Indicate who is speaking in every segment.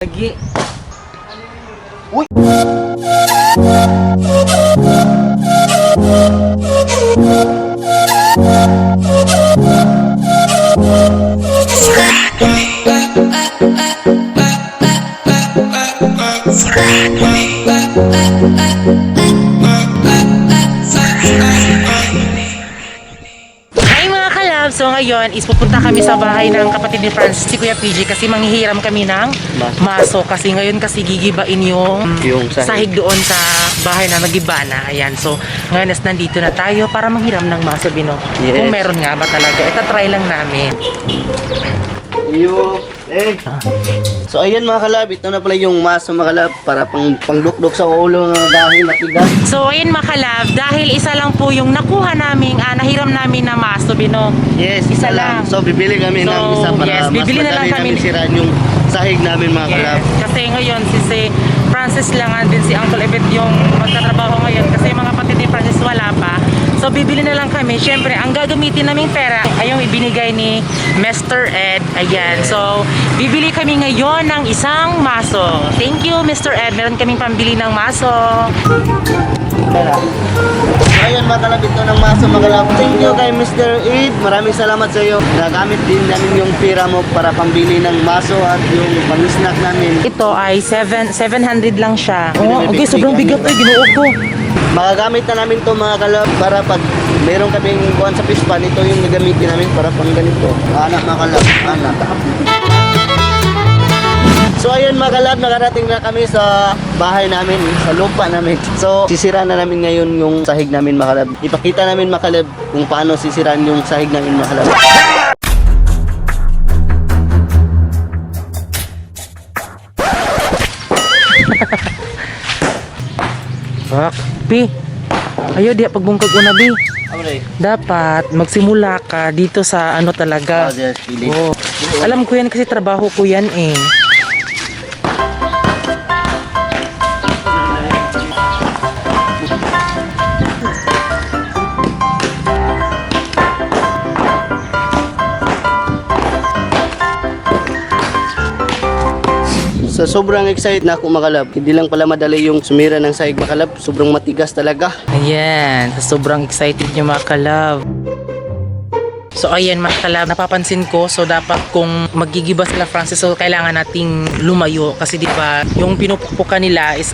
Speaker 1: Lagi.
Speaker 2: Uy!
Speaker 1: Hi mga kalab! So ngayon is pupunta kami sa bahay ng kapatid ni Francis, si Kuya PG, kasi manghihiram kami ng maso. Kasi ngayon kasi gigibain yung sahig doon sa bahay na nagibana. Ayan. So ngayon is nandito na tayo para manghiram ng maso, Bino.
Speaker 2: Yes.
Speaker 1: Kung meron nga ba talaga. Ita-try lang namin.
Speaker 2: So ayun mga kalab, ito na pala yung maso mga kalab para pangdukdok sa ulo ng dahil matigas.
Speaker 1: So ayun mga kalab, dahil isa lang po yung nakuha namin, nahiram namin na maso, Bino.
Speaker 2: Yes,
Speaker 1: Isa lang.
Speaker 2: So bibili kami ng
Speaker 1: So,
Speaker 2: isa para
Speaker 1: yes,
Speaker 2: mas
Speaker 1: bibili na lang
Speaker 2: madali
Speaker 1: kami.
Speaker 2: namin siraan yung sahig namin mga kalab.
Speaker 1: Yes. Kasi ngayon si Francis lang din si Uncle Ebet yung magtatrabaho ngayon kasi yung mga kapatid ni Francis wala pa. So bibili na lang kami. Syempre ang gagamitin naming pera ay yung ibinigay ni Mr. Ed. Ayan. So bibili kami ngayon ng isang maso. Thank you Mr. Ed. Meron kaming pambili ng maso.
Speaker 2: So ayun mga kalab, ito ng maso mga kalab. Thank you kay Mr. Ed. Maraming salamat sa iyo. Nagamit din namin yung pera mo para pambili ng maso at yung pang-snack namin.
Speaker 1: Ito ay 700 lang siya. Oh, okay, sobrang bigat ay ginuo ko.
Speaker 2: Magagamit na namin to mga kalab para pag meron kaming buwan sa pispan, ito yung gagamitin namin para pang ganito. Anak mga kalab, anak. So ayun mga kalab, nakarating na kami sa bahay namin, sa lupa namin. So sisira na namin ngayon yung sahig namin mga kalab. Ipakita namin mga kalab kung paano sisiraan yung sahig namin mga kalab.
Speaker 1: Pi, ayo dia pagbungkag una, Bi.
Speaker 2: Okay.
Speaker 1: Dapat magsimula ka dito sa ano talaga. Oh. Alam ko yan kasi trabaho ko yan eh.
Speaker 2: So sobrang excited na ako makalab. Hindi lang pala madali yung sumira ng sahig makalab. Sobrang matigas talaga.
Speaker 1: Ayan, sobrang excited nyo mga kalab. So ayan mga kalab, napapansin ko, so dapat kung magigiba sila Francis, so kailangan nating lumayo kasi di ba yung pinupukpukan nila is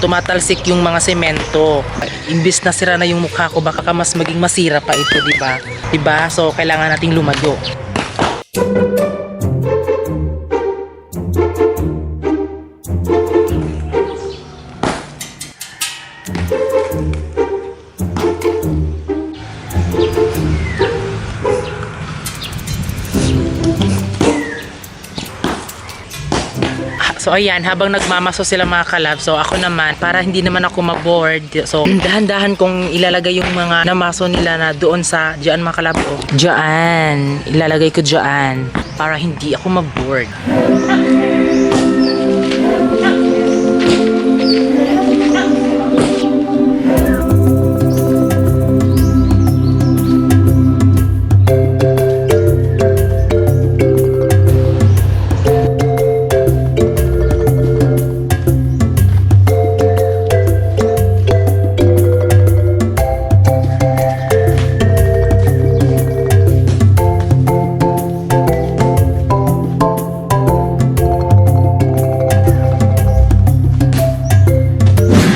Speaker 1: tumatalsik yung mga semento. Imbis na sira na yung mukha ko, baka mas maging masira pa ito, di ba? Di ba? So kailangan nating lumayo. So ayan, habang nagmamaso sila mga kalab, so ako naman, para hindi naman ako ma-bored, so dahan-dahan kong ilalagay yung mga namaso nila na doon sa diyan mga kalab ko. Diyan, ilalagay ko diyan para hindi ako ma-bored.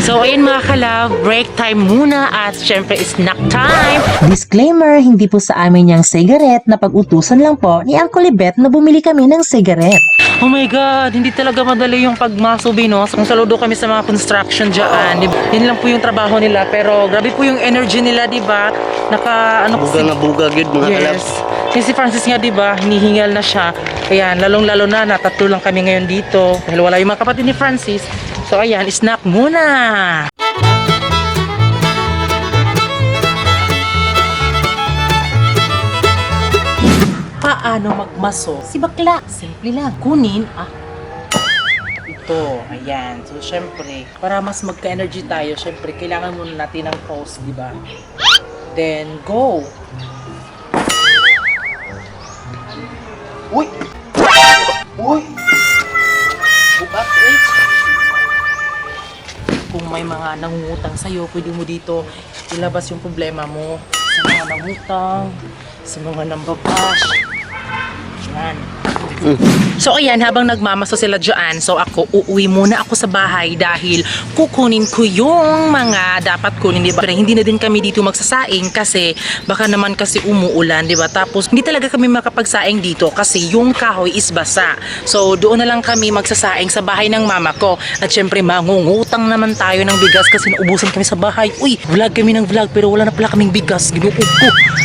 Speaker 1: So ayun mga kalab, break time muna at syempre snack time.
Speaker 3: Disclaimer, hindi po sa amin yung cigarette na pag-utusan lang po ni Uncle Ebet na bumili kami ng cigarette.
Speaker 1: Oh my God, hindi talaga madali yung pagmaso, Bino. Kung saludo kami sa mga construction dyan, yun lang po yung trabaho nila. Pero grabe po yung energy nila, di ba?
Speaker 2: Buga nga buga yun mga kalab.
Speaker 1: Yes. Kasi si Francis nga, di ba, hinihingal na siya. Kaya lalong-lalo na, natatlo lang kami ngayon dito. Dahil wala yung mga kapatid ni Francis. So ayan, snack muna. Paano magmaso si bakla? Simple lang. Kunin, ito, ayan. So, syempre, para mas magka-energy tayo, syempre, kailangan muna natin ng pause, di ba? Then, go!
Speaker 2: Uy! Uy!
Speaker 1: may mga nangungutang sa'yo, pwede mo dito ilabas yung problema mo sa mga nangutang, sa mga nambabash. Yan. So ayan, habang nagmamaso sila dyan, so ako uuwi muna ako sa bahay dahil kukunin ko yung mga dapat kunin, diba? Pero hindi na din kami dito magsasaing kasi baka naman kasi umuulan, diba? Tapos hindi talaga kami makapagsaing dito kasi yung kahoy is basa. So doon na lang kami magsasaing sa bahay ng mama ko. At syempre mangungutang naman tayo ng bigas kasi naubusan kami sa bahay. Uy, vlog kami ng vlog pero wala na pala kaming bigas. Ginuupo.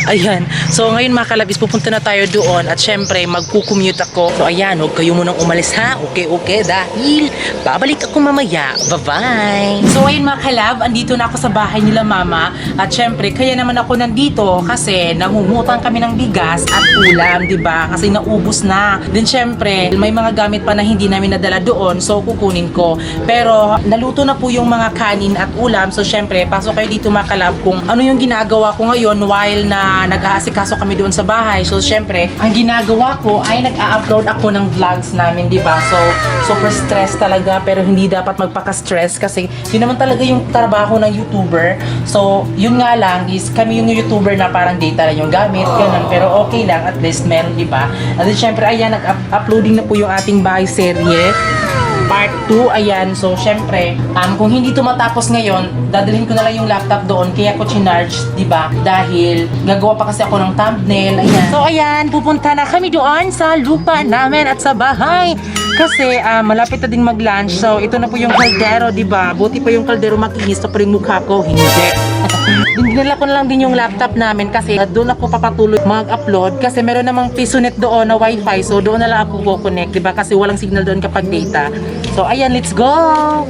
Speaker 1: Ayan. So ngayon mga kalabis, pupunta na tayo doon at syempre magkukommute ako. So ayan, huwag kayo munang umalis ha. Okay, dahil babalik ako mamaya. Bye-bye. So ayun mga kalab, andito na ako sa bahay nila mama. At syempre, kaya naman ako nandito kasi nangungutang kami ng bigas at ulam, diba? Kasi naubos na. Then syempre, may mga gamit pa na hindi namin nadala doon. So kukunin ko. Pero naluto na po yung mga kanin at ulam. So syempre, pasok kayo dito mga kalab kung ano yung ginagawa ko ngayon while na nag-aasikaso kami doon sa bahay. So syempre, ang ginagawa ko ay nag-a-upload ako ng vlogs namin, di ba? So, super stress talaga pero hindi dapat magpaka-stress kasi yun naman talaga yung trabaho ng YouTuber. So, yun nga lang is kami yung YouTuber na parang data lang yung gamit, ganun. Pero okay lang, at least meron, di ba? At then, syempre, ayan, nag-uploading na po yung ating bahay serye. Part 2, ayan. So, syempre, kung hindi ito matapos ngayon, dadalhin ko na lang yung laptop doon, kaya ko chinarge, di ba? Dahil, gagawa pa kasi ako ng thumbnail, ayan. So, ayan, pupunta na kami doon sa lupa namin at sa bahay. Kasi, malapit na din mag-lunch. So, ito na po yung kaldero, di ba? Buti pa yung kaldero makinis, so pa rin mukha ko, hindi. Dinala ko na lang din yung laptop namin kasi doon ako papatuloy mag-upload kasi meron namang pisonet doon na wifi, so doon na lang ako ko-connect, diba? Kasi walang signal doon kapag data. So ayan, let's go!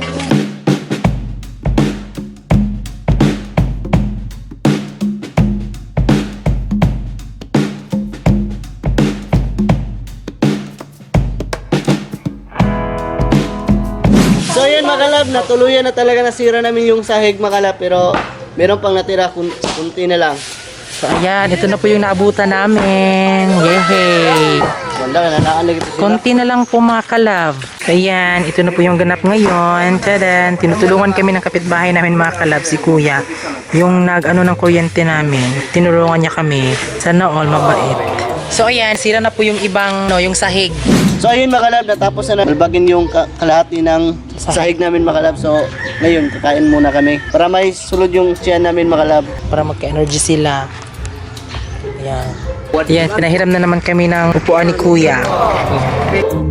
Speaker 2: So yun mga kalab, natuluyan na talaga nasira namin yung sahig mga kalab, pero meron pang natira, kunti na lang.
Speaker 1: So ayan, ito na po yung naabutan namin. Yehey!
Speaker 2: Wala ka na naalag ito sila.
Speaker 1: Konti na lang po mga kalab. Ayan, ito na po yung ganap ngayon. Tadan! Tinutulungan kami ng kapitbahay namin mga kalab, si kuya. Yung nag-ano ng kuryente namin. Tinulungan niya kami. Sana all mabait. So ayan, sira na po yung ibang, yung sahig.
Speaker 2: So ayun mga kalab, natapos na nalbagin yung kalahati ng sahig namin mga kalab. So ngayon, kakain muna kami para may sulod yung tiyan namin mga kalab.
Speaker 1: Para magka-energy sila. Ayan. Ayan, pinahiram na naman kami ng upuan ni kuya. Ayan.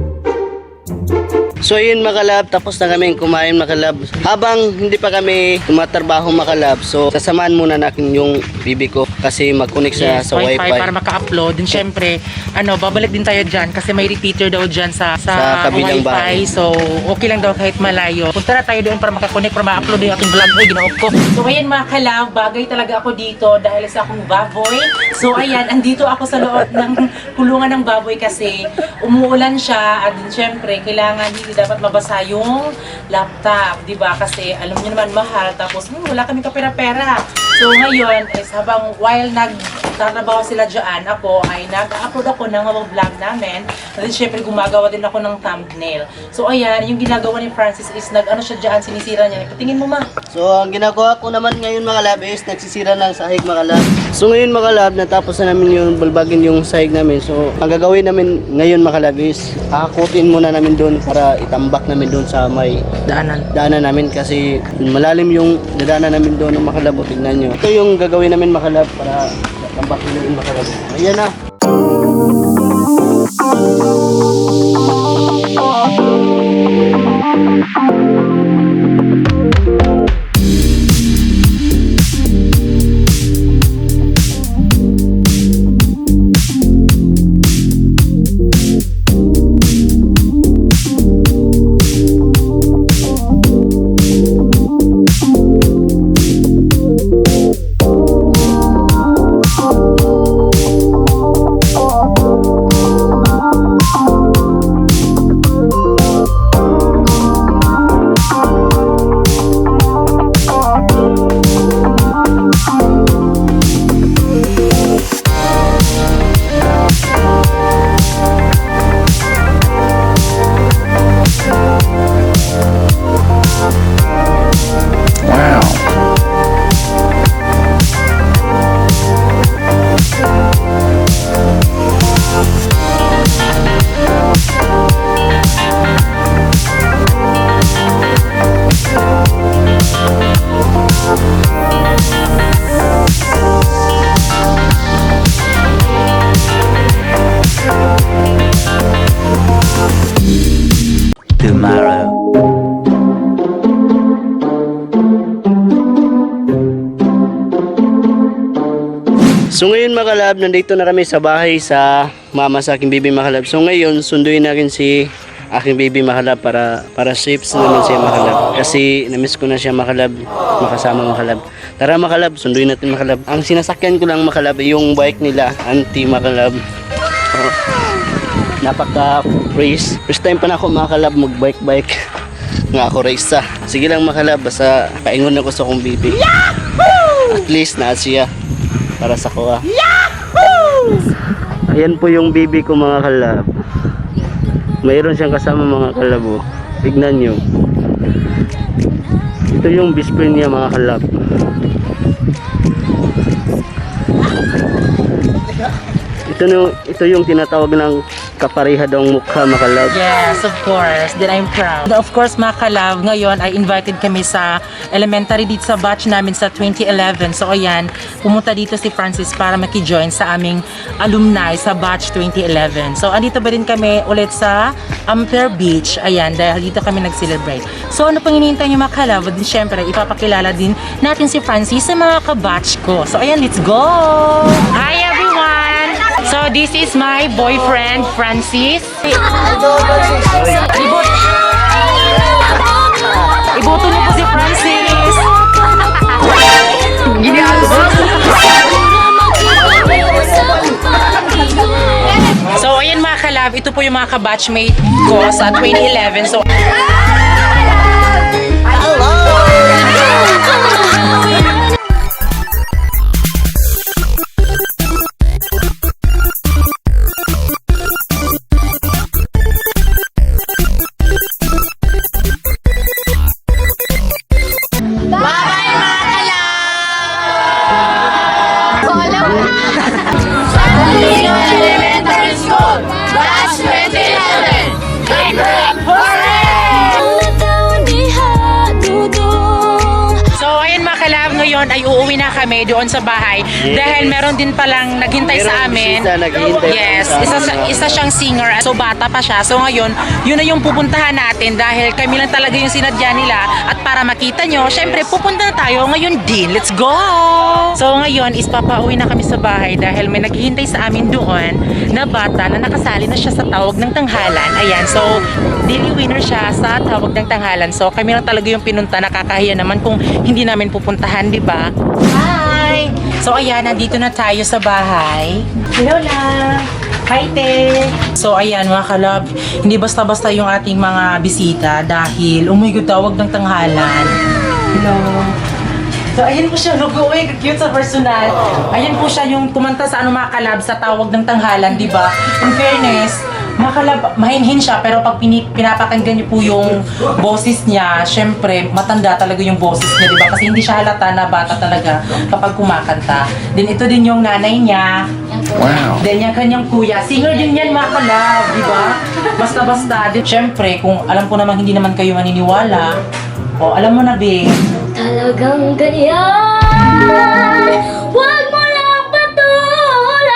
Speaker 2: So yun mga kalab, tapos na kami kumain mga kalab. Habang hindi pa kami tumatrabaho mga kalab, so sasamahan muna natin yung bibi ko kasi mag-connect siya sa wifi.
Speaker 1: Para maka-upload. Din syempre, babalik din tayo dyan kasi may repeater daw dyan sa
Speaker 2: kabilang
Speaker 1: wifi.
Speaker 2: bahay.
Speaker 1: So, okay lang daw kahit malayo. Punta na tayo doon para maka-connect, para ma-upload yung ating vlog. Ay, ginawa ko. So, ayan mga kalab, bagay talaga ako dito dahil sa akong baboy. So, ayan, andito ako sa loob ng kulungan ng baboy kasi umuulan siya at din syempre, kailangan hindi dapat mabasa yung laptop, di ba? Kasi alam niyo naman mahal, tapos wala kami kapera-pera. So ngayon, is habang while nagtatrabaho sila dyan, ako ay nag-upload ako ng mga vlog namin. At then syempre gumagawa din ako ng thumbnail. So ayan, yung ginagawa ni Francis is nag-ano siya dyan, sinisira niya. Patingin mo ma.
Speaker 2: So ang ginagawa ko naman ngayon mga kalab is nagsisira ng sahig mga kalab. So ngayon mga kalab, natapos na namin yung balbagin yung sahig namin. So ang gagawin namin ngayon mga kalab is hakutin muna namin doon para itambak namin doon sa may daanan namin kasi malalim yung dadaanan namin doon ng mga kalab. Tingnan nyo. Ito yung gagawin namin mga kalab para tambak namin mga kalab. Ayan na.
Speaker 4: tomorrow.
Speaker 2: So ngayon mga kalab, nandito na kami sa bahay sa mama sa aking baby mga kalab. So ngayon, sunduin natin si aking baby mga kalab para safe naman siya mga kalab. Kasi namiss ko na siya mga kalab, makasama mga kalab. Tara mga kalab, sunduin natin mga kalab. Ang sinasakyan ko lang mga kalab, yung bike nila, auntie mga kalab. Oh, napaka-race. First time pa na ako mga kalab mag-bike nga ako race sa. Sige lang mga kalab, basta paingon ako sa akong baby. At least na siya para sa kuha. Ayan po yung baby ko mga kalab. Mayroon siyang kasama mga kalab. Oh. Tignan nyo. Ito yung best friend niya mga kalab. Ito yung tinatawag ng kapareha daw ang mukha mga kalab.
Speaker 1: Yes, of course. Then I'm proud. Of course, mga kalab, ngayon ay invited kami sa elementary dito sa batch namin sa 2011. So, ayan, pumunta dito si Francis para maki-join sa aming alumni sa batch 2011. So, andito ba din kami ulit sa Ampere Beach. Ayan, dahil dito kami nag-celebrate. So, ano pang hinihintay niyo mga kalab? Din, syempre, ipapakilala din natin si Francis sa mga kabatch ko. So, ayan, let's go! Hi, everyone! So, this is my boyfriend, Francis. Iboto niyo po si Francis. So, ayan mga kalab, ito po yung mga kabatchmate ko sa 2011. So, ngayon ay uuwi na kami doon sa bahay dahil meron din palang naghintay sa amin. Yes, isa siyang singer. So bata pa siya. So ngayon, yun na yung pupuntahan natin dahil kami lang talaga yung sinadya nila at para makita nyo, syempre pupunta na tayo ngayon din. Let's go! So ngayon is papauwi na kami sa bahay dahil may naghihintay sa amin doon na bata na nakasali na siya sa tawag ng tanghalan. Ayan, so daily winner siya sa tawag ng tanghalan. So kami lang talaga yung pinunta. Nakakahiya naman kung hindi namin pupuntahan, di ba? Hi! So ayan, nandito na tayo sa bahay. Hello na! Hi, te! So ayan mga kalab, hindi basta-basta yung ating mga bisita dahil umigod tawag ng tanghalan. Hello! So ayan po siya, logo, cute sa personal. Ayan po siya yung kumanta sa ano mga kalab sa tawag ng tanghalan, di ba? In fairness, mga kalab, mahinhin siya pero pag pinapakinggan niyo po yung boses niya, syempre matanda talaga yung boses niya, di ba? Kasi hindi siya halata na bata talaga kapag kumakanta. Then ito din yung nanay niya. Wow. Then yung kanyang kuya. Singer din yan mga kalab, di ba? Basta-basta. Then syempre, kung alam ko naman hindi naman kayo maniniwala, o alam mo na, be.
Speaker 5: Talagang ganyan, huwag mo lang patulan.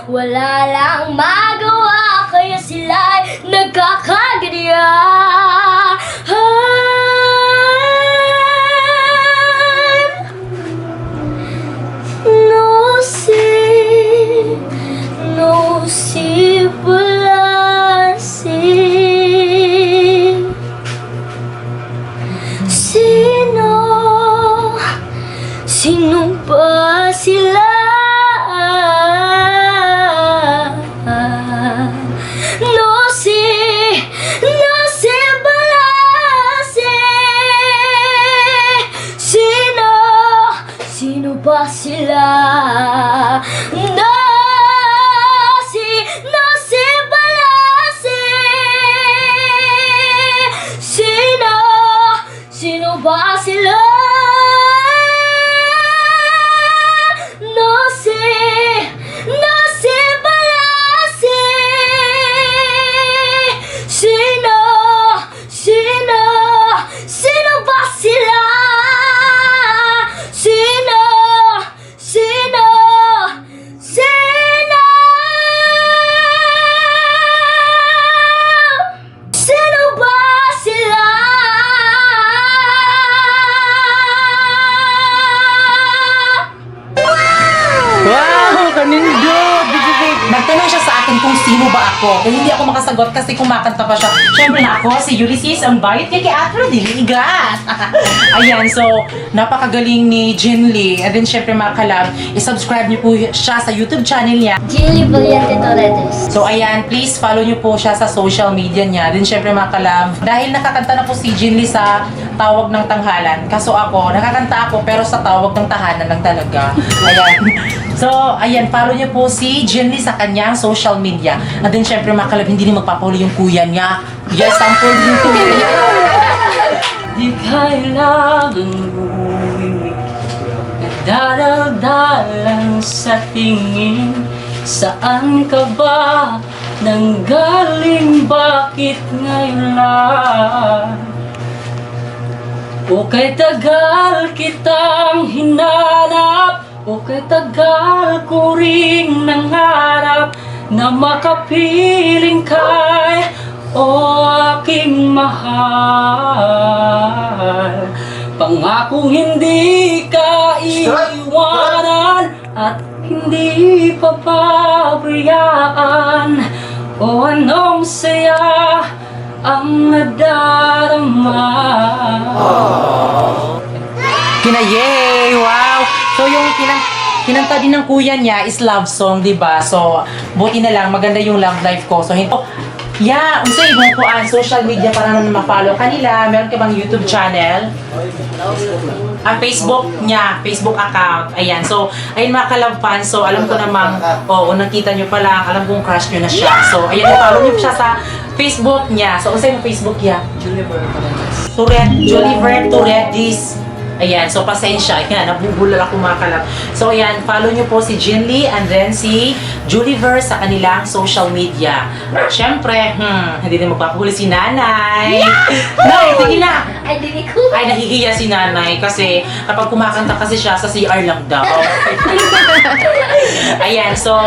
Speaker 5: Wala lang magawa, kaya sila'y nagkakaganyan. No si pala si. Sino ba sila? No si balase. Sino ba sila? No si balase. Sino ba sila? Sino
Speaker 1: kung sino ba ako. Kung hindi ako makasagot kasi kumakanta pa siya. Siyempre na ako, si Ulysses, ang bayot kay Atro Diligat. Ayan, so, napakagaling ni Jin Lee. And then, siyempre mga kalab, isubscribe niyo po siya sa YouTube channel niya.
Speaker 5: Jilly Valiente Torres.
Speaker 1: So, ayan, please follow niyo po siya sa social media niya. Then, syempre mga kalab, dahil nakakanta na po si Jin Lee sa Tawag ng Tanghalan. Kaso ako, nakakanta ako pero sa Tawag ng Tahanan lang talaga. Ayan. So, ayan, follow niyo po si Jin Lee sa kanyang social media. And then, syempre mga kalab, hindi din magpapuli yung kuya niya. Yes, sample din to. Di kailangan buwimik, dadal-dalang sa tingin. Saan ka ba nanggaling? Bakit ngayon lang? O kay tagal kitang hinanap, o kay tagal ko ring nangarap na makapiling kay o aking mahal. Pangakong hindi ka iiwanan at hindi papabayaan. O anong saya ang nadarama. Kinayay! Wow! So yung kinanta din ng kuya niya is love song, di ba? So, buti na lang, maganda yung love life ko. So, yeah, unsay mo po ang social media para naman ma-follow kanila. Meron ka bang YouTube channel? Ang Facebook niya, Facebook account. Ayan. So, ayun mga ka-love fans. So, alam ko namang, nakita nyo pa lang, alam kong crush nyo na siya. So, ayan, follow nyo siya sa Facebook niya. So, unsay mo Facebook niya? Joliver Torres. Ayan, so pasensya. Ayan, nabubulol ako mga kalab. So ayan, follow nyo po si Jin Lee and then si Juliver sa kanilang social media. Siyempre, hindi din magpapahuli si nanay. Nay, tingin na!
Speaker 5: Ay, dili ko.
Speaker 1: Ay, nahihiya si nanay kasi kapag kumakanta kasi siya sa CR lang daw. Ayan, so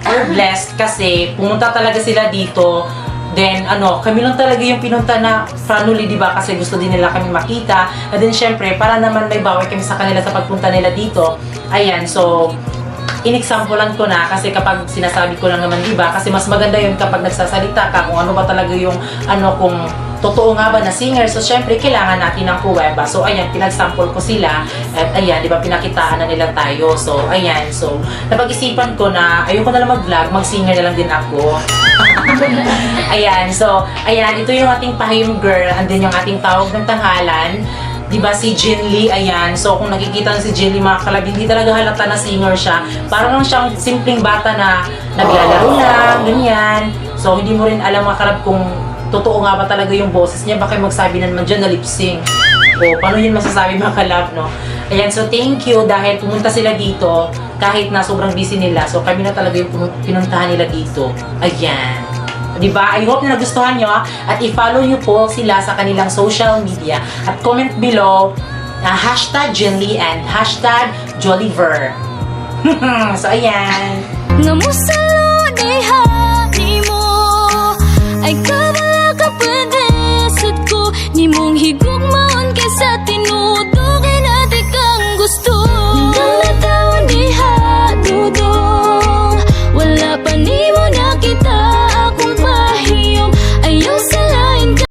Speaker 1: we're blessed kasi pumunta talaga sila dito. Then, kami lang talaga yung pinunta na family, di ba? Kasi gusto din nila kami makita. And then, syempre, para naman may bawi kami sa kanila sa pagpunta nila dito. Ayan, so, in-examplean ko na kasi kapag sinasabi ko lang naman, di ba? Kasi mas maganda yun kapag nagsasalita ka kung ano ba talaga yung, kung totoo nga ba na singer. So, syempre, kailangan natin ng pruweba. So, ayan, pinag-sample ko sila. At ayan, di ba, pinakitaan na nila tayo. So, ayan. So, napag-isipan ko na ayoko na lang mag-vlog, mag-singer na lang din ako. Ayan, so, ayan, ito yung ating Pahim Girl, and then yung ating Tawag ng Tanghalan. Diba si Jin Lee, ayan. So, kung nakikita nyo si Jin Lee, mga kalab, hindi talaga halata na singer siya. Parang lang siyang simpleng bata na naglalaro lang, ganyan. So, hindi mo rin alam mga kalab kung totoo nga ba talaga yung boses niya. Baka magsabi na naman dyan na lip-sync. O, paano yun masasabi mga kalab, no? Ayan, so thank you dahil pumunta sila dito kahit na sobrang busy nila. So, kami na talaga yung pinuntahan nila dito. Ayan. Diba? I hope na nagustuhan nyo at i-follow nyo po sila sa kanilang social media at comment below hashtag Jinly and hashtag Joliver. So, ayan.
Speaker 5: Ngamusta ni mo ay